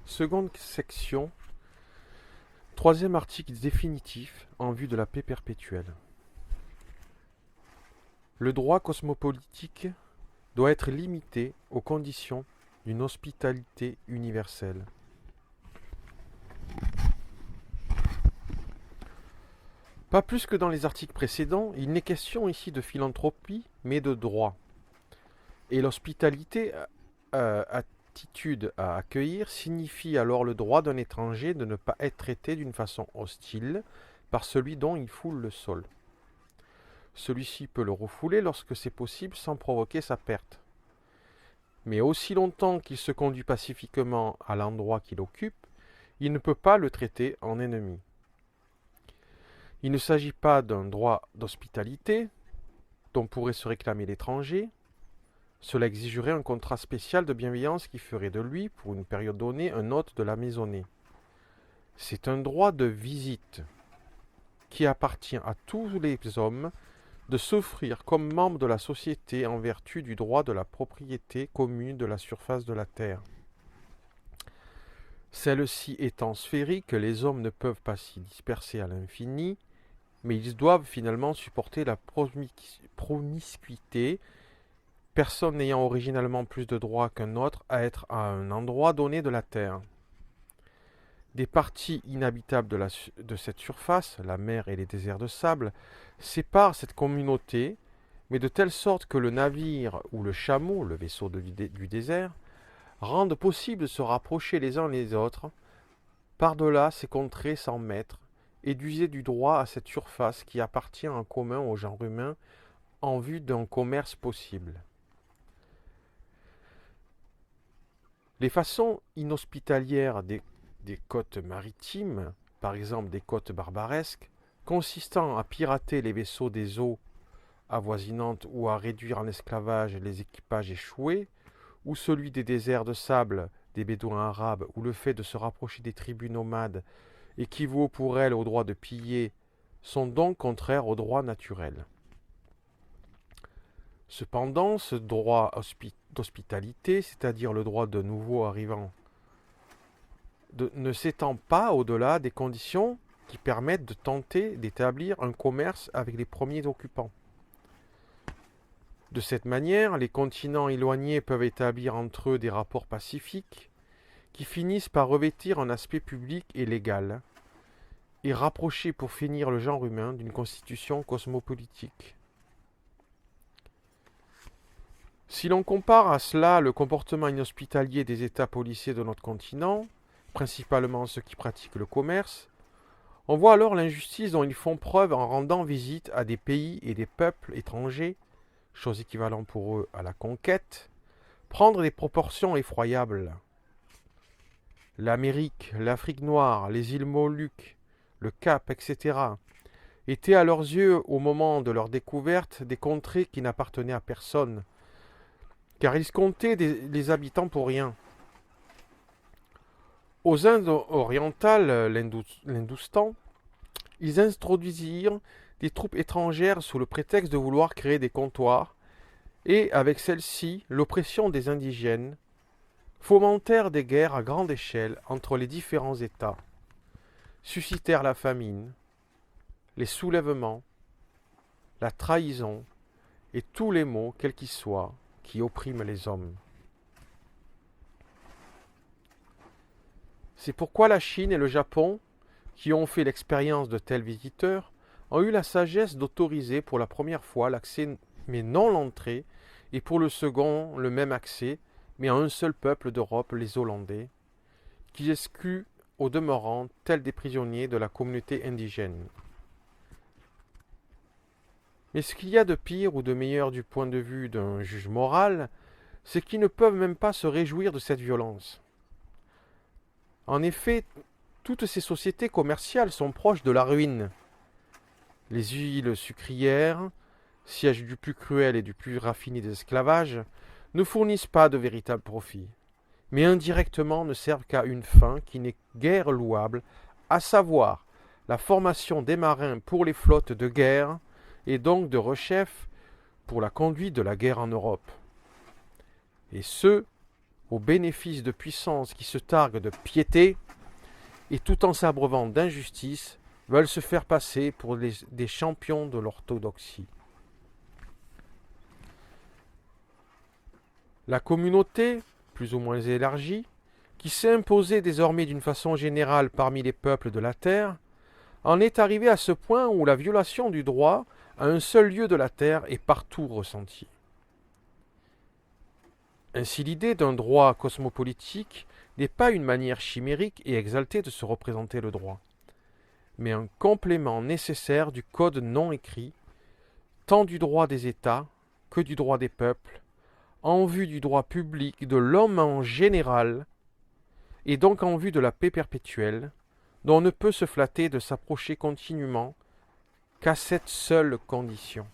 Seconde section, troisième article définitif en vue de la paix perpétuelle. Le droit cosmopolitique doit être limité aux conditions d'une hospitalité universelle. Pas plus que dans les articles précédents, il n'est question ici de philanthropie, mais de droit. Et l'hospitalité, attitude à accueillir, signifie alors le droit d'un étranger de ne pas être traité d'une façon hostile par celui dont il foule le sol. Celui-ci peut le refouler lorsque c'est possible sans provoquer sa perte. Mais aussi longtemps qu'il se conduit pacifiquement à l'endroit qu'il occupe, il ne peut pas le traiter en ennemi. Il ne s'agit pas d'un droit d'hospitalité dont pourrait se réclamer l'étranger. Cela exigerait un contrat spécial de bienveillance qui ferait de lui, pour une période donnée, un hôte de la maisonnée. C'est un droit de visite qui appartient à tous les hommes de s'offrir comme membre de la société en vertu du droit de la propriété commune de la surface de la terre. Celle-ci étant sphérique, les hommes ne peuvent pas s'y disperser à l'infini, mais ils doivent finalement supporter la promiscuité, personne n'ayant originalement plus de droits qu'un autre à être à un endroit donné de la terre. Des parties inhabitables de cette surface, la mer et les déserts de sable, séparent cette communauté, mais de telle sorte que le navire ou le chameau, le vaisseau du désert, rendent possible de se rapprocher les uns les autres, par-delà ces contrées sans maître, et d'user du droit à cette surface qui appartient en commun au genre humain en vue d'un commerce possible. Les façons inhospitalières des côtes maritimes, par exemple des côtes barbaresques, consistant à pirater les vaisseaux des eaux avoisinantes ou à réduire en esclavage les équipages échoués, ou celui des déserts de sable des bédouins arabes, ou le fait de se rapprocher des tribus nomades équivaut pour elles au droit de piller, sont donc contraires au droit naturel. Cependant, ce droit d'hospitalité, c'est-à-dire le droit de nouveaux arrivants, ne s'étend pas au-delà des conditions qui permettent de tenter d'établir un commerce avec les premiers occupants. De cette manière, les continents éloignés peuvent établir entre eux des rapports pacifiques qui finissent par revêtir un aspect public et légal, et rapprocher pour finir le genre humain d'une constitution cosmopolitique. Si l'on compare à cela le comportement inhospitalier des États policiers de notre continent, principalement ceux qui pratiquent le commerce, on voit alors l'injustice dont ils font preuve en rendant visite à des pays et des peuples étrangers, chose équivalente pour eux à la conquête, prendre des proportions effroyables. L'Amérique, l'Afrique noire, les îles Moluques, le Cap, etc., étaient à leurs yeux, au moment de leur découverte, des contrées qui n'appartenaient à personne, car ils comptaient les habitants pour rien. Aux Indes orientales, l'Hindoustan, ils introduisirent des troupes étrangères sous le prétexte de vouloir créer des comptoirs, et, avec celles-ci, l'oppression des indigènes, fomentèrent des guerres à grande échelle entre les différents États, suscitèrent la famine, les soulèvements, la trahison et tous les maux, quels qu'ils soient, qui oppriment les hommes. C'est pourquoi la Chine et le Japon, qui ont fait l'expérience de tels visiteurs, ont eu la sagesse d'autoriser pour la première fois l'accès, mais non l'entrée, et pour le second, le même accès, mais à un seul peuple d'Europe, les Hollandais, qui excluent au demeurant tels des prisonniers de la communauté indigène. Mais ce qu'il y a de pire ou de meilleur du point de vue d'un juge moral, c'est qu'ils ne peuvent même pas se réjouir de cette violence. En effet, toutes ces sociétés commerciales sont proches de la ruine. Les îles sucrières, siège du plus cruel et du plus raffiné des esclavages, ne fournissent pas de véritables profits, mais indirectement ne servent qu'à une fin qui n'est guère louable, à savoir la formation des marins pour les flottes de guerre et donc de rechefs pour la conduite de la guerre en Europe. Et ce, au bénéfice de puissances qui se targuent de piété et tout en s'abreuvant d'injustice, veulent se faire passer pour des champions de l'orthodoxie. La communauté, plus ou moins élargie, qui s'est imposée désormais d'une façon générale parmi les peuples de la terre, en est arrivée à ce point où la violation du droit à un seul lieu de la terre est partout ressentie. Ainsi, l'idée d'un droit cosmopolitique n'est pas une manière chimérique et exaltée de se représenter le droit, mais un complément nécessaire du code non écrit, tant du droit des États que du droit des peuples, en vue du droit public de l'homme en général, et donc en vue de la paix perpétuelle, dont on ne peut se flatter de s'approcher continuellement qu'à cette seule condition.